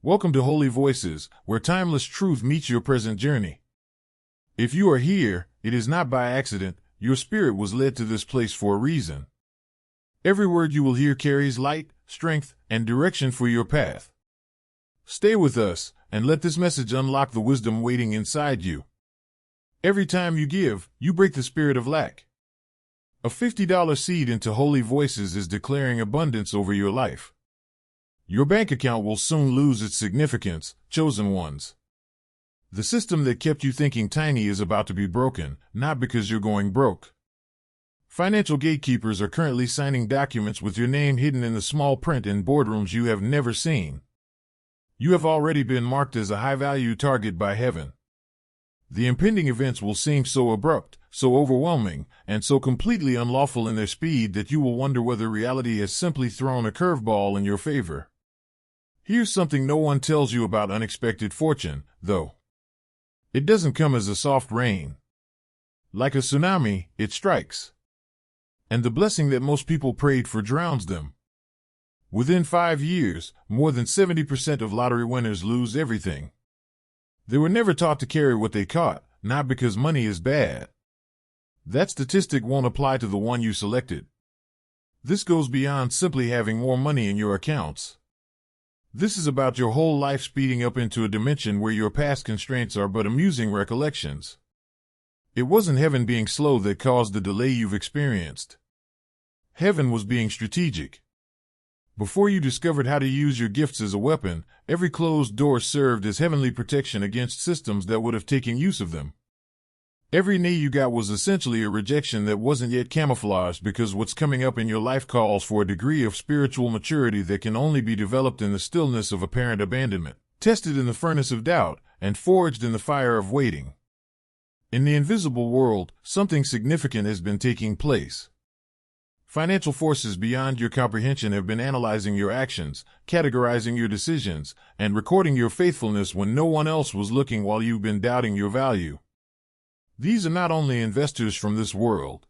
Welcome to Holy Voices, where timeless truth meets your present journey. If you are here, it is not by accident. Your spirit was led to this place for a reason. Every word you will hear carries light, strength, and direction for your path. Stay with us, and let this message unlock the wisdom waiting inside you. Every time you give, you break the spirit of lack. A $50 seed into Holy Voices is declaring abundance over your life. Your bank account will soon lose its significance, chosen ones. The system that kept you thinking tiny is about to be broken, not because you're going broke. Financial gatekeepers are currently signing documents with your name hidden in the small print in boardrooms you have never seen. You have already been marked as a high-value target by heaven. The impending events will seem so abrupt, so overwhelming, and so completely unlawful in their speed that you will wonder whether reality has simply thrown a curveball in your favor. Here's something no one tells you about unexpected fortune, though. It doesn't come as a soft rain. Like a tsunami, it strikes. And the blessing that most people prayed for drowns them. Within 5 years, more than 70% of lottery winners lose everything. They were never taught to carry what they caught, not because money is bad. That statistic won't apply to the one you selected. This goes beyond simply having more money in your accounts. This is about your whole life speeding up into a dimension where your past constraints are but amusing recollections. It wasn't heaven being slow that caused the delay you've experienced. Heaven was being strategic. Before you discovered how to use your gifts as a weapon, every closed door served as heavenly protection against systems that would have taken use of them. Every nay you got was essentially a rejection that wasn't yet camouflaged, because what's coming up in your life calls for a degree of spiritual maturity that can only be developed in the stillness of apparent abandonment, tested in the furnace of doubt, and forged in the fire of waiting. In the invisible world, something significant has been taking place. Financial forces beyond your comprehension have been analyzing your actions, categorizing your decisions, and recording your faithfulness when no one else was looking while you've been doubting your value. These are not only investors from this world.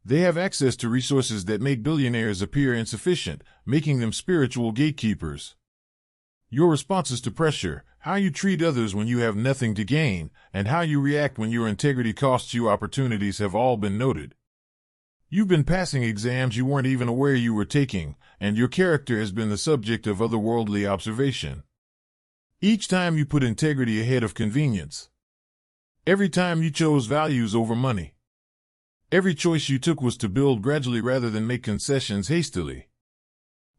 They have access to resources that make billionaires appear insufficient, making them spiritual gatekeepers. Your responses to pressure, how you treat others when you have nothing to gain, and how you react when your integrity costs you opportunities have all been noted. You've been passing exams you weren't even aware you were taking, and your character has been the subject of otherworldly observation. Each time you put integrity ahead of convenience. Every time you chose values over money. Every choice you took was to build gradually rather than make concessions hastily.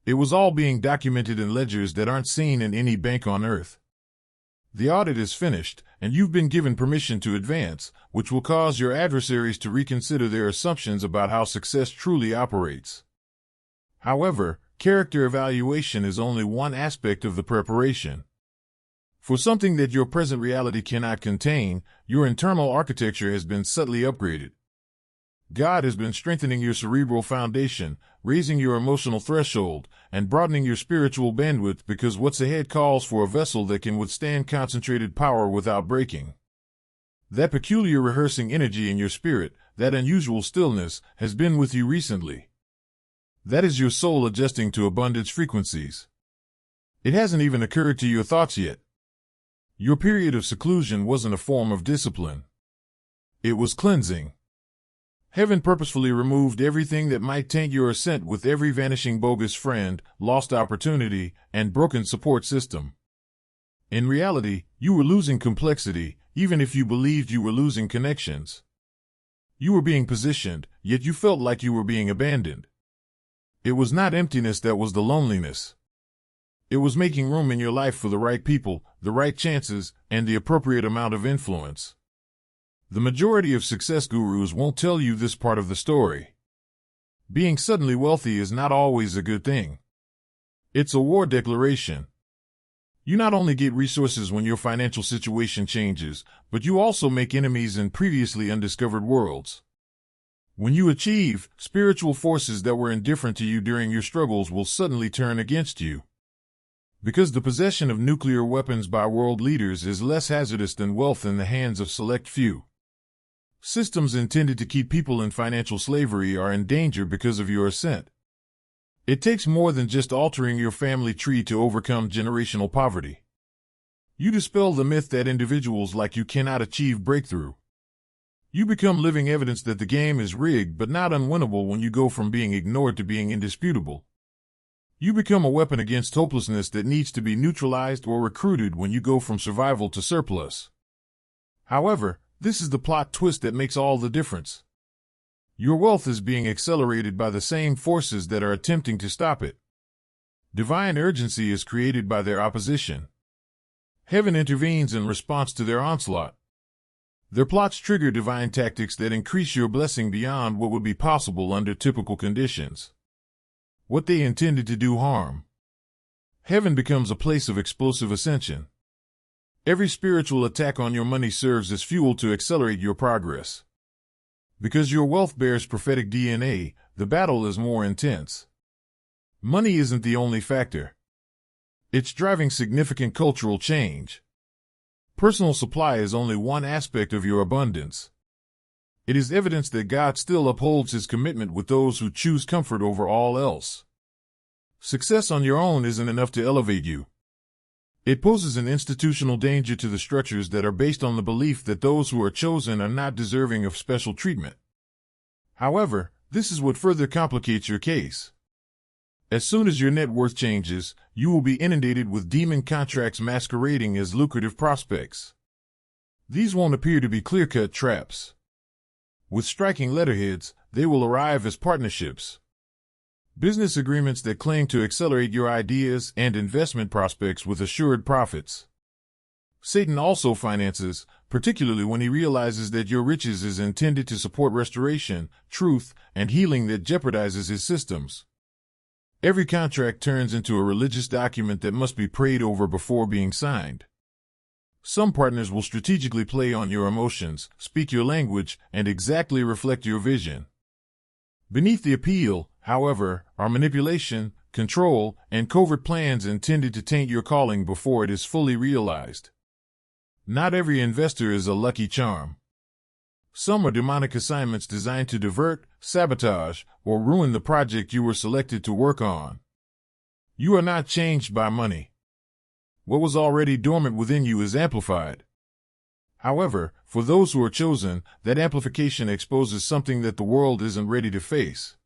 It was all being documented in ledgers that aren't seen in any bank on earth. The audit is finished, and you've been given permission to advance, which will cause your adversaries to reconsider their assumptions about how success truly operates. However, character evaluation is only one aspect of the preparation. For something that your present reality cannot contain, your internal architecture has been subtly upgraded. God has been strengthening your cerebral foundation, raising your emotional threshold, and broadening your spiritual bandwidth, because what's ahead calls for a vessel that can withstand concentrated power without breaking. That peculiar rehearsing energy in your spirit, that unusual stillness, has been with you recently. That is your soul adjusting to abundance frequencies. It hasn't even occurred to your thoughts yet. Your period of seclusion wasn't a form of discipline. It was cleansing. Heaven purposefully removed everything that might taint your ascent with every vanishing bogus friend, lost opportunity, and broken support system. In reality, you were losing complexity, even if you believed you were losing connections. You were being positioned, yet you felt like you were being abandoned. It was not emptiness that was the loneliness. It was making room in your life for the right people, the right chances, and the appropriate amount of influence. The majority of success gurus won't tell you this part of the story. Being suddenly wealthy is not always a good thing. It's a war declaration. You not only get resources when your financial situation changes, but you also make enemies in previously undiscovered worlds. When you achieve, spiritual forces that were indifferent to you during your struggles will suddenly turn against you. Because the possession of nuclear weapons by world leaders is less hazardous than wealth in the hands of select few. Systems intended to keep people in financial slavery are in danger because of your ascent. It takes more than just altering your family tree to overcome generational poverty. You dispel the myth that individuals like you cannot achieve breakthrough. You become living evidence that the game is rigged but not unwinnable when you go from being ignored to being indisputable. You become a weapon against hopelessness that needs to be neutralized or recruited when you go from survival to surplus. However, this is the plot twist that makes all the difference. Your wealth is being accelerated by the same forces that are attempting to stop it. Divine urgency is created by their opposition. Heaven intervenes in response to their onslaught. Their plots trigger divine tactics that increase your blessing beyond what would be possible under typical conditions. What they intended to do harm. Heaven becomes a place of explosive ascension. Every spiritual attack on your money serves as fuel to accelerate your progress. Because your wealth bears prophetic DNA, the battle is more intense. Money isn't the only factor. It's driving significant cultural change. Personal supply is only one aspect of your abundance. It is evidence that God still upholds his commitment with those who choose comfort over all else. Success on your own isn't enough to elevate you. It poses an institutional danger to the structures that are based on the belief that those who are chosen are not deserving of special treatment. However, this is what further complicates your case. As soon as your net worth changes, you will be inundated with demon contracts masquerading as lucrative prospects. These won't appear to be clear-cut traps. With striking letterheads, they will arrive as partnerships. Business agreements that claim to accelerate your ideas and investment prospects with assured profits. Satan also finances, particularly when he realizes that your riches is intended to support restoration, truth, and healing that jeopardizes his systems. Every contract turns into a religious document that must be prayed over before being signed. Some partners will strategically play on your emotions, speak your language, and exactly reflect your vision. Beneath the appeal, however, are manipulation, control, and covert plans intended to taint your calling before it is fully realized. Not every investor is a lucky charm. Some are demonic assignments designed to divert, sabotage, or ruin the project you were selected to work on. You are not changed by money. What was already dormant within you is amplified. However, for those who are chosen, that amplification exposes something that the world isn't ready to face.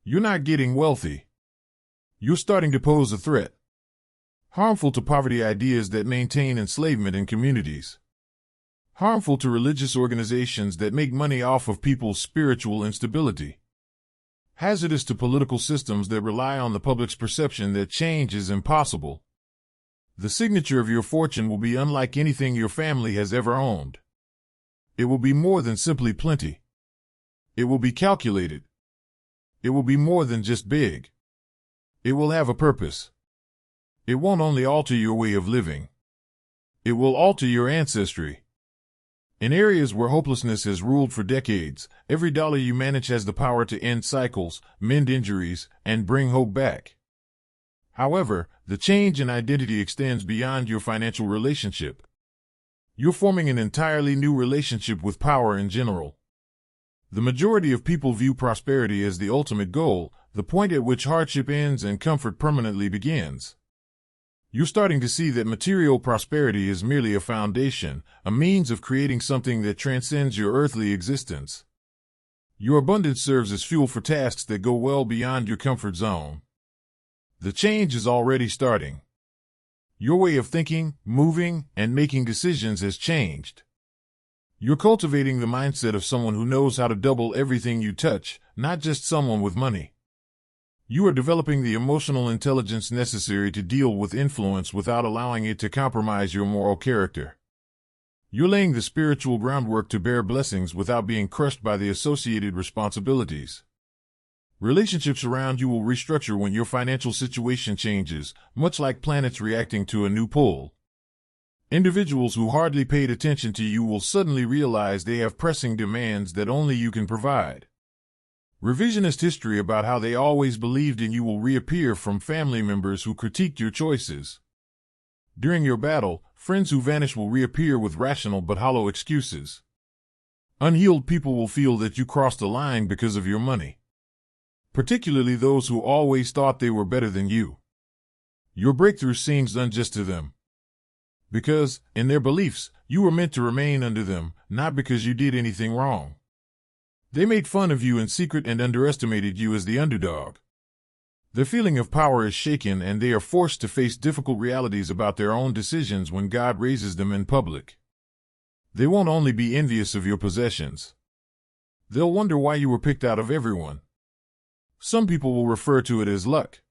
You're not getting wealthy. You're starting to pose a threat. Harmful to poverty ideas that maintain enslavement in communities. Harmful to religious organizations that make money off of people's spiritual instability. Hazardous to political systems that rely on the public's perception that change is impossible. The signature of your fortune will be unlike anything your family has ever owned. It will be more than simply plenty. It will be calculated. It will be more than just big. It will have a purpose. It won't only alter your way of living. It will alter your ancestry. In areas where hopelessness has ruled for decades, every dollar you manage has the power to end cycles, mend injuries, and bring hope back. However, the change in identity extends beyond your financial relationship. You're forming an entirely new relationship with power in general. The majority of people view prosperity as the ultimate goal, the point at which hardship ends and comfort permanently begins. You're starting to see that material prosperity is merely a foundation, a means of creating something that transcends your earthly existence. Your abundance serves as fuel for tasks that go well beyond your comfort zone. The change is already starting. Your way of thinking, moving, and making decisions has changed. You're cultivating the mindset of someone who knows how to double everything you touch, not just someone with money. You are developing the emotional intelligence necessary to deal with influence without allowing it to compromise your moral character. You're laying the spiritual groundwork to bear blessings without being crushed by the associated responsibilities. Relationships around you will restructure when your financial situation changes, much like planets reacting to a new pole. Individuals who hardly paid attention to you will suddenly realize they have pressing demands that only you can provide. Revisionist history about how they always believed in you will reappear from family members who critiqued your choices. During your battle, friends who vanish will reappear with rational but hollow excuses. Unhealed people will feel that you crossed a line because of your money. particularly those who always thought they were better than you. Your breakthrough seems unjust to them, because, in their beliefs, you were meant to remain under them, not because you did anything wrong. They made fun of you in secret and underestimated you as the underdog. Their feeling of power is shaken and they are forced to face difficult realities about their own decisions when God raises them in public. They won't only be envious of your possessions. They'll wonder why you were picked out of everyone. Some people will refer to it as luck,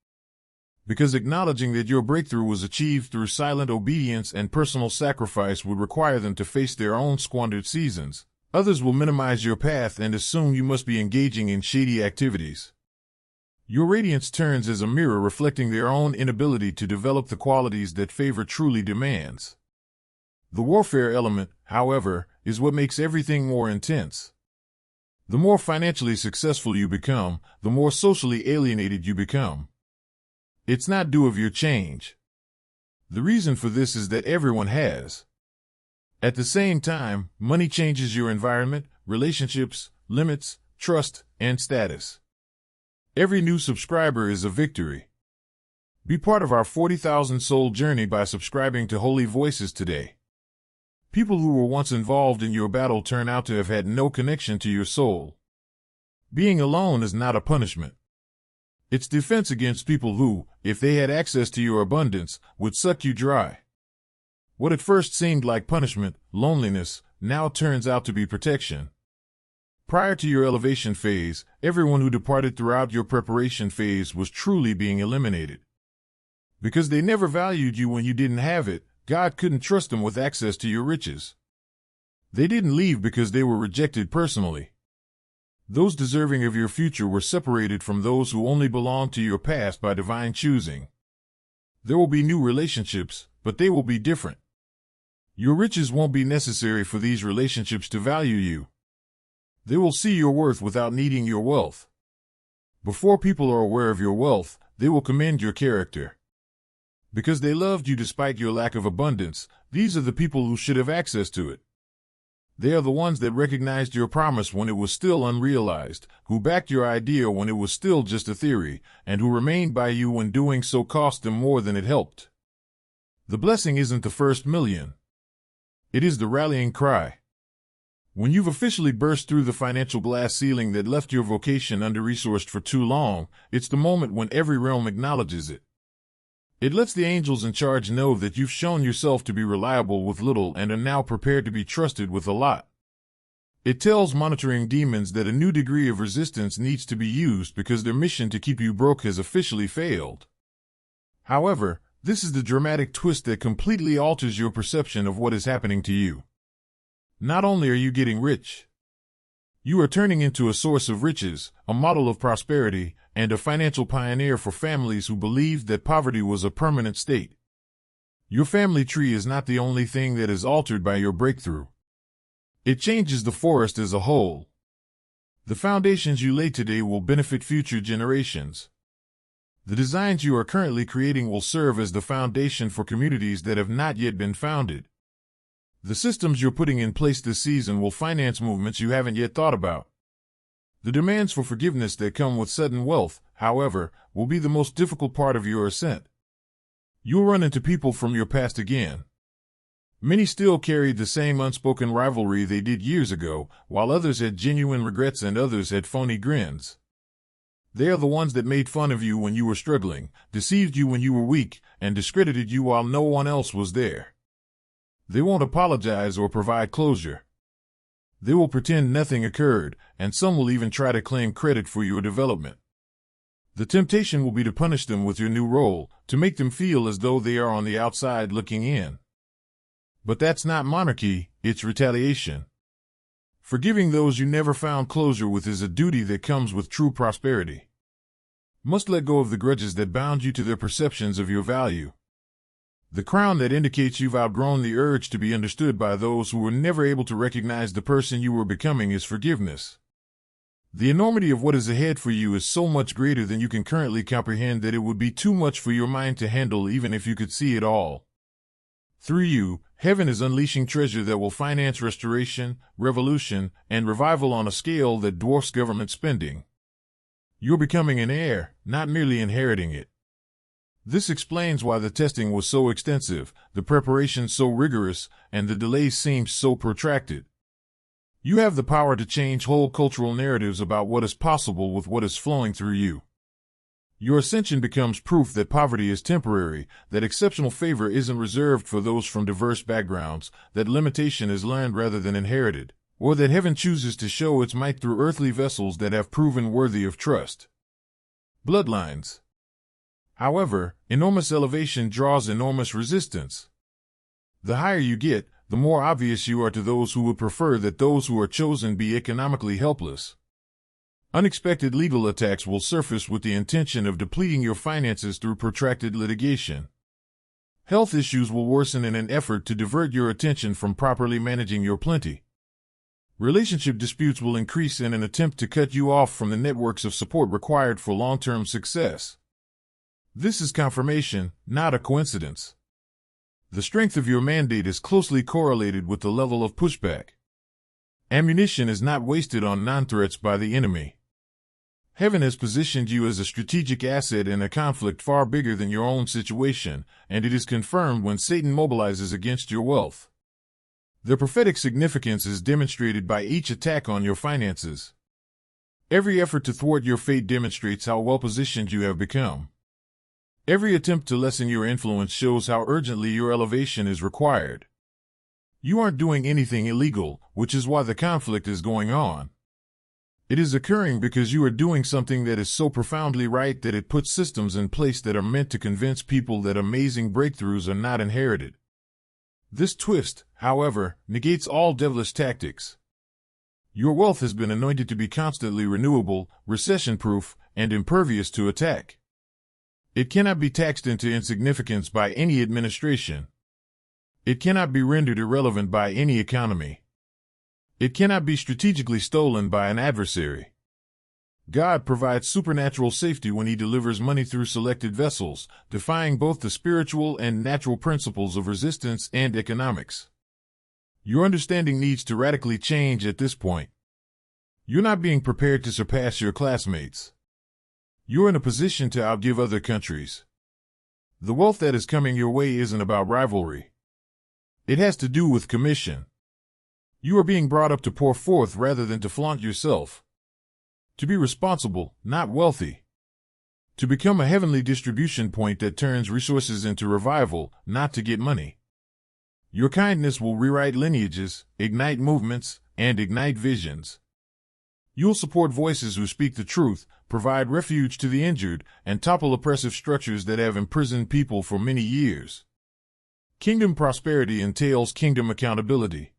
because acknowledging that your breakthrough was achieved through silent obedience and personal sacrifice would require them to face their own squandered seasons. Others will minimize your path and assume you must be engaging in shady activities. Your radiance turns as a mirror reflecting their own inability to develop the qualities that favor truly demands. The warfare element, however, is what makes everything more intense. The more financially successful you become, the more socially alienated you become. It's not due of your change. The reason for this is that everyone has. At the same time, money changes your environment, relationships, limits, trust, and status. Every new subscriber is a victory. Be part of our 40,000 soul journey by subscribing to Holy Voices today. People who were once involved in your battle turn out to have had no connection to your soul. Being alone is not a punishment. It's defense against people who, if they had access to your abundance, would suck you dry. What at first seemed like punishment, loneliness, now turns out to be protection. Prior to your elevation phase, everyone who departed throughout your preparation phase was truly being eliminated. Because they never valued you when you didn't have it, God couldn't trust them with access to your riches. They didn't leave because they were rejected personally. Those deserving of your future were separated from those who only belonged to your past by divine choosing. There will be new relationships, but they will be different. Your riches won't be necessary for these relationships to value you. They will see your worth without needing your wealth. Before people are aware of your wealth, they will commend your character. Because they loved you despite your lack of abundance, these are the people who should have access to it. They are the ones that recognized your promise when it was still unrealized, who backed your idea when it was still just a theory, and who remained by you when doing so cost them more than it helped. The blessing isn't the first million. It is the rallying cry. When you've officially burst through the financial glass ceiling that left your vocation under-resourced for too long, it's the moment when every realm acknowledges it. It lets the angels in charge know that you've shown yourself to be reliable with little and are now prepared to be trusted with a lot. It tells monitoring demons that a new degree of resistance needs to be used because their mission to keep you broke has officially failed. However, this is the dramatic twist that completely alters your perception of what is happening to you. Not only are you getting rich, you are turning into a source of riches, a model of prosperity, and a financial pioneer for families who believed that poverty was a permanent state. Your family tree is not the only thing that is altered by your breakthrough. It changes the forest as a whole. The foundations you lay today will benefit future generations. The designs you are currently creating will serve as the foundation for communities that have not yet been founded. The systems you're putting in place this season will finance movements you haven't yet thought about. The demands for forgiveness that come with sudden wealth, however, will be the most difficult part of your ascent. You'll run into people from your past again. Many still carried the same unspoken rivalry they did years ago, while others had genuine regrets and others had phony grins. They are the ones that made fun of you when you were struggling, deceived you when you were weak, and discredited you while no one else was there. They won't apologize or provide closure. They will pretend nothing occurred, and some will even try to claim credit for your development. The temptation will be to punish them with your new role, to make them feel as though they are on the outside looking in. But that's not monarchy, it's retaliation. Forgiving those you never found closure with is a duty that comes with true prosperity. Must let go of the grudges that bound you to their perceptions of your value. The crown that indicates you've outgrown the urge to be understood by those who were never able to recognize the person you were becoming is forgiveness. The enormity of what is ahead for you is so much greater than you can currently comprehend that it would be too much for your mind to handle even if you could see it all. Through you, heaven is unleashing treasure that will finance restoration, revolution, and revival on a scale that dwarfs government spending. You're becoming an heir, not merely inheriting it. This explains why the testing was so extensive, the preparation so rigorous, and the delays seemed so protracted. You have the power to change whole cultural narratives about what is possible with what is flowing through you. Your ascension becomes proof that poverty is temporary, that exceptional favor isn't reserved for those from diverse backgrounds, that limitation is learned rather than inherited, or that heaven chooses to show its might through earthly vessels that have proven worthy of trust. Bloodlines. However, enormous elevation draws enormous resistance. The higher you get, the more obvious you are to those who would prefer that those who are chosen be economically helpless. Unexpected legal attacks will surface with the intention of depleting your finances through protracted litigation. Health issues will worsen in an effort to divert your attention from properly managing your plenty. Relationship disputes will increase in an attempt to cut you off from the networks of support required for long-term success. This is confirmation, not a coincidence. The strength of your mandate is closely correlated with the level of pushback. Ammunition is not wasted on non-threats by the enemy. Heaven has positioned you as a strategic asset in a conflict far bigger than your own situation, and it is confirmed when Satan mobilizes against your wealth. The prophetic significance is demonstrated by each attack on your finances. Every effort to thwart your fate demonstrates how well-positioned you have become. Every attempt to lessen your influence shows how urgently your elevation is required. You aren't doing anything illegal, which is why the conflict is going on. It is occurring because you are doing something that is so profoundly right that it puts systems in place that are meant to convince people that amazing breakthroughs are not inherited. This twist, however, negates all devilish tactics. Your wealth has been anointed to be constantly renewable, recession-proof, and impervious to attack. It cannot be taxed into insignificance by any administration. It cannot be rendered irrelevant by any economy. It cannot be strategically stolen by an adversary. God provides supernatural safety when He delivers money through selected vessels, defying both the spiritual and natural principles of resistance and economics. Your understanding needs to radically change at this point. You're not being prepared to surpass your classmates. You're in a position to outgive other countries. The wealth that is coming your way isn't about rivalry. It has to do with commission. You are being brought up to pour forth rather than to flaunt yourself. To be responsible, not wealthy. To become a heavenly distribution point that turns resources into revival, not to get money. Your kindness will rewrite lineages, ignite movements, and ignite visions. You'll support voices who speak the truth, provide refuge to the injured, and topple oppressive structures that have imprisoned people for many years. Kingdom prosperity entails kingdom accountability.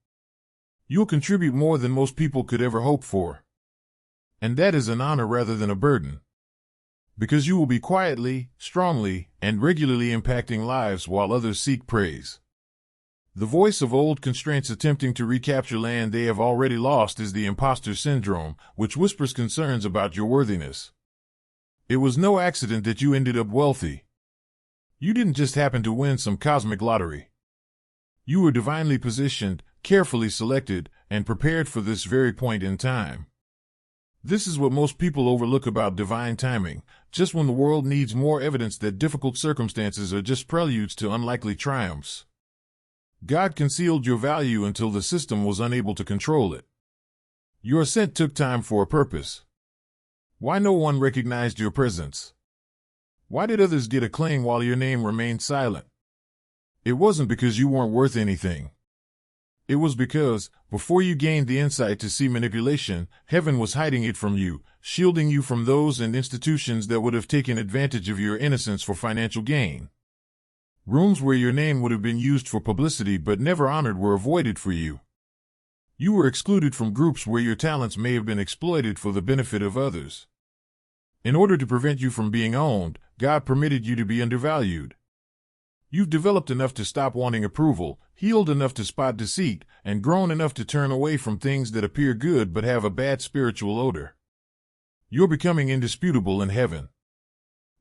You'll contribute more than most people could ever hope for. And that is an honor rather than a burden. Because you will be quietly, strongly, and regularly impacting lives while others seek praise. The voice of old constraints attempting to recapture land they have already lost is the imposter syndrome, which whispers concerns about your worthiness. It was no accident that you ended up wealthy. You didn't just happen to win some cosmic lottery. You were divinely positioned, carefully selected, and prepared for this very point in time. This is what most people overlook about divine timing, just when the world needs more evidence that difficult circumstances are just preludes to unlikely triumphs. God concealed your value until the system was unable to control it. Your ascent took time for a purpose. Why no one recognized your presence? Why did others get acclaim while your name remained silent? It wasn't because you weren't worth anything. It was because, before you gained the insight to see manipulation, heaven was hiding it from you, shielding you from those and institutions that would have taken advantage of your innocence for financial gain. Rooms where your name would have been used for publicity but never honored were avoided for you. You were excluded from groups where your talents may have been exploited for the benefit of others. In order to prevent you from being owned, God permitted you to be undervalued. You've developed enough to stop wanting approval, healed enough to spot deceit, and grown enough to turn away from things that appear good but have a bad spiritual odor. You're becoming indisputable in heaven.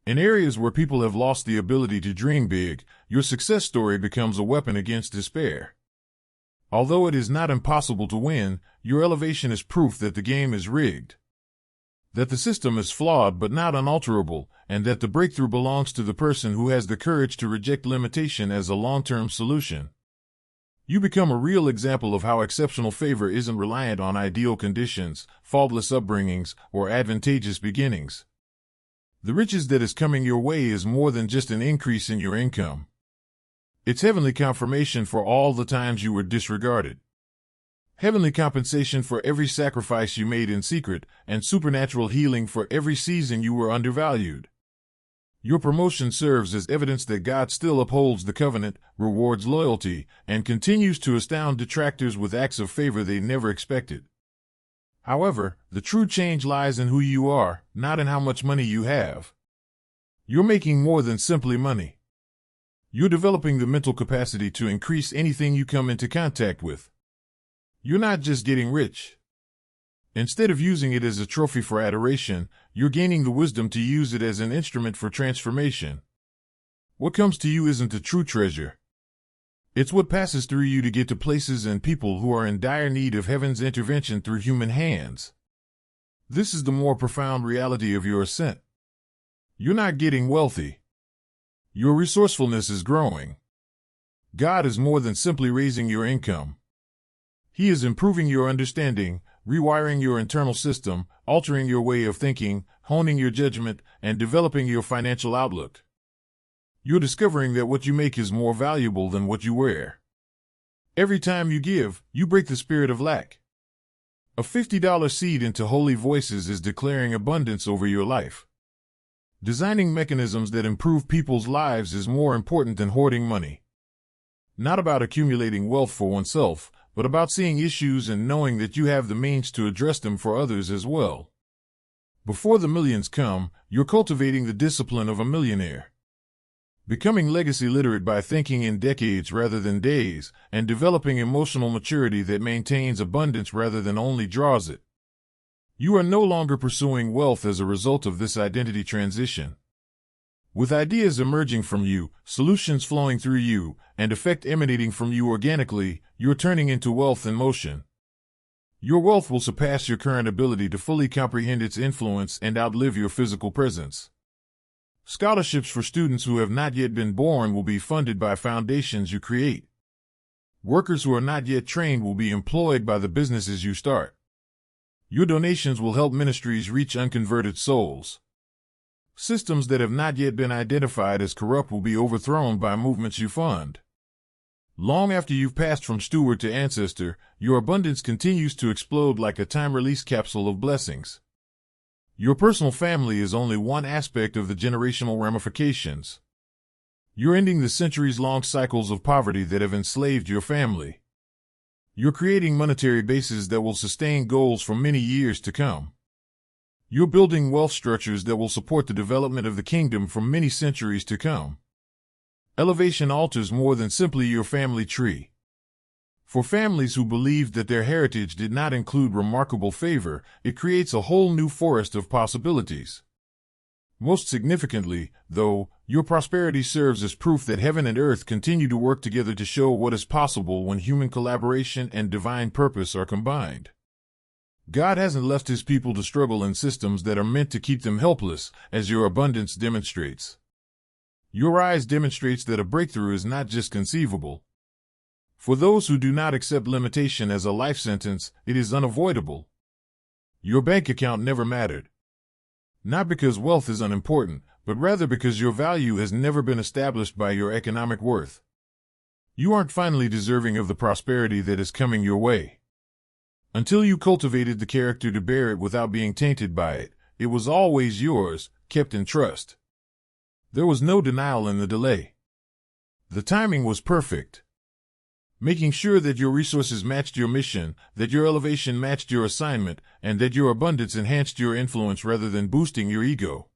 In areas where people have lost the ability to dream big, your success story becomes a weapon against despair. Although it is not impossible to win, your elevation is proof that the game is rigged. That the system is flawed but not unalterable, and that the breakthrough belongs to the person who has the courage to reject limitation as a long-term solution. You become a real example of how exceptional favor isn't reliant on ideal conditions, faultless upbringings, or advantageous beginnings. The riches that is coming your way is more than just an increase in your income. It's heavenly confirmation for all the times you were disregarded. Heavenly compensation for every sacrifice you made in secret, and supernatural healing for every season you were undervalued. Your promotion serves as evidence that God still upholds the covenant, rewards loyalty, and continues to astound detractors with acts of favor they never expected. However, the true change lies in who you are, not in how much money you have. You're making more than simply money. You're developing the mental capacity to increase anything you come into contact with. You're not just getting rich. Instead of using it as a trophy for adoration, you're gaining the wisdom to use it as an instrument for transformation. What comes to you isn't the true treasure. It's what passes through you to get to places and people who are in dire need of heaven's intervention through human hands. This is the more profound reality of your ascent. You're not getting wealthy. Your resourcefulness is growing. God is more than simply raising your income. He is improving your understanding, rewiring your internal system, altering your way of thinking, honing your judgment, and developing your financial outlook. You're discovering that what you make is more valuable than what you wear. Every time you give, you break the spirit of lack. A $50 seed into Holy Voices is declaring abundance over your life. Designing mechanisms that improve people's lives is more important than hoarding money. Not about accumulating wealth for oneself, but about seeing issues and knowing that you have the means to address them for others as well. Before the millions come, you're cultivating the discipline of a millionaire. Becoming legacy literate by thinking in decades rather than days, and developing emotional maturity that maintains abundance rather than only draws it. You are no longer pursuing wealth as a result of this identity transition. With ideas emerging from you, solutions flowing through you, and effect emanating from you organically, you're turning into wealth in motion. Your wealth will surpass your current ability to fully comprehend its influence and outlive your physical presence. Scholarships for students who have not yet been born will be funded by foundations you create. Workers who are not yet trained will be employed by the businesses you start. Your donations will help ministries reach unconverted souls. Systems that have not yet been identified as corrupt will be overthrown by movements you fund. Long after you've passed from steward to ancestor, your abundance continues to explode like a time-release capsule of blessings. Your personal family is only one aspect of the generational ramifications. You're ending the centuries-long cycles of poverty that have enslaved your family. You're creating monetary bases that will sustain goals for many years to come. You're building wealth structures that will support the development of the kingdom for many centuries to come. Elevation alters more than simply your family tree. For families who believed that their heritage did not include remarkable favor, it creates a whole new forest of possibilities. Most significantly, though, your prosperity serves as proof that heaven and earth continue to work together to show what is possible when human collaboration and divine purpose are combined. God hasn't left his people to struggle in systems that are meant to keep them helpless, as your abundance demonstrates. Your rise demonstrates that a breakthrough is not just conceivable. For those who do not accept limitation as a life sentence, it is unavoidable. Your bank account never mattered. Not because wealth is unimportant, but rather because your value has never been established by your economic worth. You aren't finally deserving of the prosperity that is coming your way. Until you cultivated the character to bear it without being tainted by it, it was always yours, kept in trust. There was no denial in the delay. The timing was perfect. Making sure that your resources matched your mission, that your elevation matched your assignment, and that your abundance enhanced your influence rather than boosting your ego.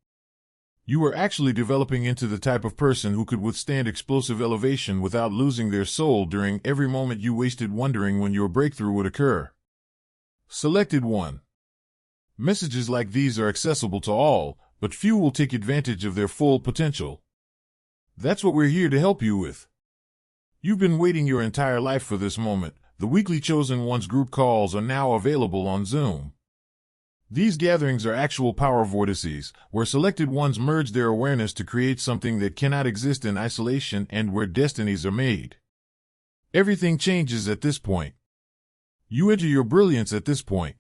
You were actually developing into the type of person who could withstand explosive elevation without losing their soul during every moment you wasted wondering when your breakthrough would occur. Selected 1. Messages like these are accessible to all, but few will take advantage of their full potential. That's what we're here to help you with. You've been waiting your entire life for this moment. The weekly Chosen Ones group calls are now available on Zoom. These gatherings are actual power vortices, where selected ones merge their awareness to create something that cannot exist in isolation and where destinies are made. Everything changes at this point. You enter your brilliance at this point.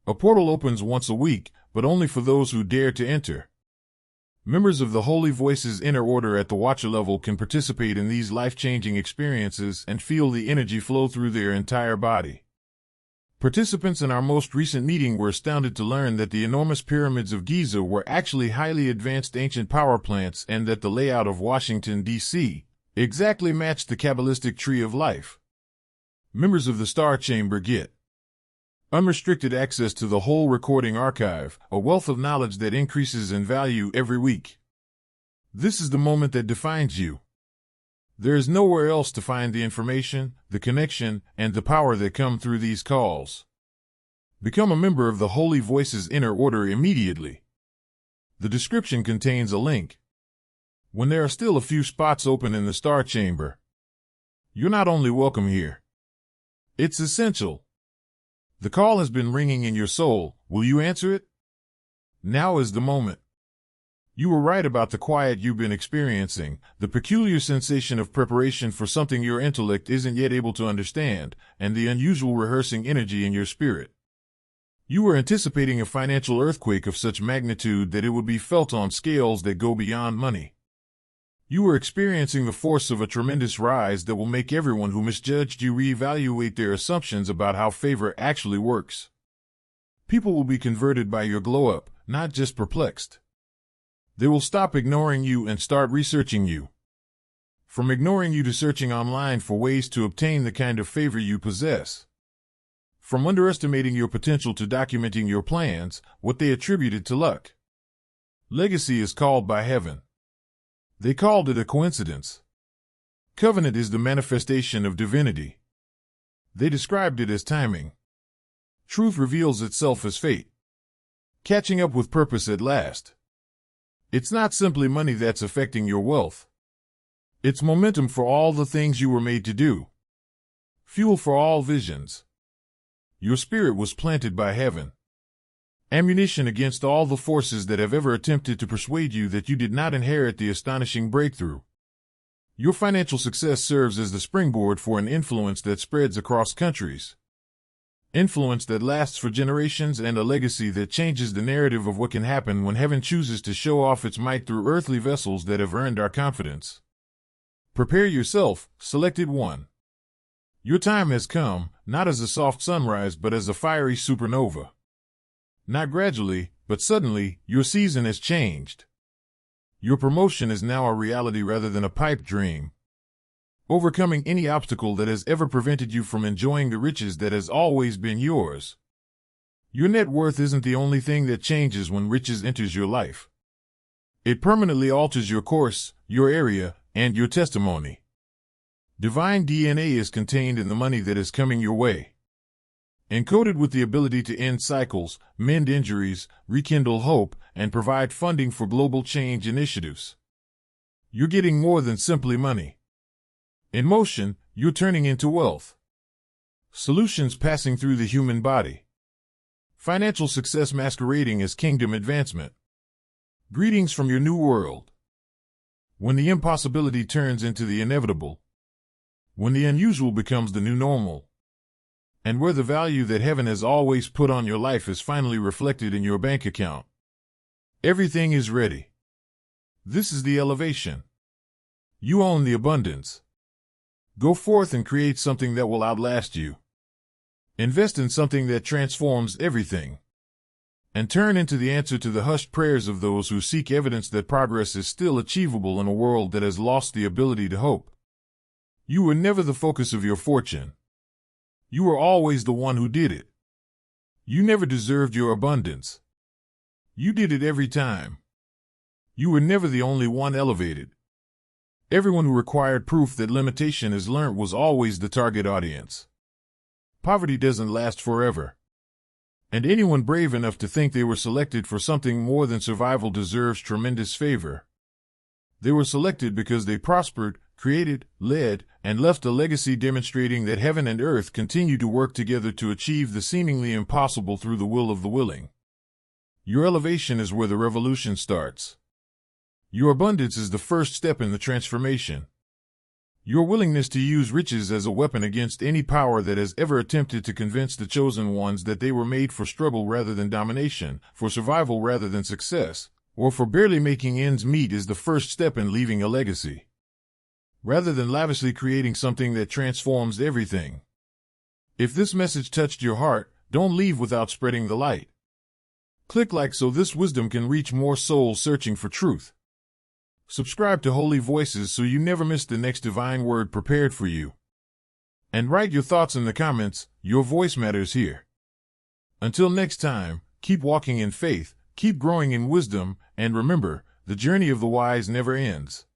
A portal opens once a week, but only for those who dare to enter. Members of the Holy Voices Inner Order at the Watcher level can participate in these life-changing experiences and feel the energy flow through their entire body. Participants in our most recent meeting were astounded to learn that the enormous pyramids of Giza were actually highly advanced ancient power plants and that the layout of Washington, D.C. exactly matched the Kabbalistic tree of life. Members of the Star Chamber get unrestricted access to the whole recording archive, a wealth of knowledge that increases in value every week. This is the moment that defines you. There is nowhere else to find the information, the connection, and the power that come through these calls. Become a member of the Holy Voices Inner Order immediately. The description contains a link. When there are still a few spots open in the Star Chamber, you're not only welcome here. It's essential. The call has been ringing in your soul. Will you answer it? Now is the moment. You were right about the quiet you've been experiencing, the peculiar sensation of preparation for something your intellect isn't yet able to understand, and the unusual rehearsing energy in your spirit. You were anticipating a financial earthquake of such magnitude that it would be felt on scales that go beyond money. You were experiencing the force of a tremendous rise that will make everyone who misjudged you reevaluate their assumptions about how favor actually works. People will be converted by your glow-up, not just perplexed. They will stop ignoring you and start researching you. From ignoring you to searching online for ways to obtain the kind of favor you possess. From underestimating your potential to documenting your plans, what they attributed to luck. Legacy is called by heaven. They called it a coincidence. Covenant is the manifestation of divinity. They described it as timing. Truth reveals itself as fate. Catching up with purpose at last. It's not simply money that's affecting your wealth. It's momentum for all the things you were made to do. Fuel for all visions. Your spirit was planted by heaven. Ammunition against all the forces that have ever attempted to persuade you that you did not inherit the astonishing breakthrough. Your financial success serves as the springboard for an influence that spreads across countries. Influence that lasts for generations and a legacy that changes the narrative of what can happen when heaven chooses to show off its might through earthly vessels that have earned our confidence. Prepare yourself, selected one. Your time has come, not as a soft sunrise but as a fiery supernova. Not gradually, but suddenly, your season has changed. Your promotion is now a reality rather than a pipe dream. Overcoming any obstacle that has ever prevented you from enjoying the riches that has always been yours. Your net worth isn't the only thing that changes when riches enters your life. It permanently alters your course, your area, and your testimony. Divine DNA is contained in the money that is coming your way. Encoded with the ability to end cycles, mend injuries, rekindle hope, and provide funding for global change initiatives. You're getting more than simply money. In motion, you're turning into wealth. Solutions passing through the human body. Financial success masquerading as kingdom advancement. Greetings from your new world. When the impossibility turns into the inevitable. When the unusual becomes the new normal. And where the value that heaven has always put on your life is finally reflected in your bank account. Everything is ready. This is the elevation. You own the abundance. Go forth and create something that will outlast you. Invest in something that transforms everything. And turn into the answer to the hushed prayers of those who seek evidence that progress is still achievable in a world that has lost the ability to hope. You were never the focus of your fortune. You were always the one who did it. You never deserved your abundance. You did it every time. You were never the only one elevated. Everyone who required proof that limitation is learnt was always the target audience. Poverty doesn't last forever. And anyone brave enough to think they were selected for something more than survival deserves tremendous favor. They were selected because they prospered, created, led, and left a legacy demonstrating that heaven and earth continue to work together to achieve the seemingly impossible through the will of the willing. Your elevation is where the revolution starts. Your abundance is the first step in the transformation. Your willingness to use riches as a weapon against any power that has ever attempted to convince the chosen ones that they were made for struggle rather than domination, for survival rather than success, or for barely making ends meet is the first step in leaving a legacy. Rather than lavishly creating something that transforms everything. If this message touched your heart, don't leave without spreading the light. Click like so this wisdom can reach more souls searching for truth. Subscribe to Holy Voices so you never miss the next divine word prepared for you. And write your thoughts in the comments. Your voice matters here. Until next time, keep walking in faith, keep growing in wisdom, and remember, the journey of the wise never ends.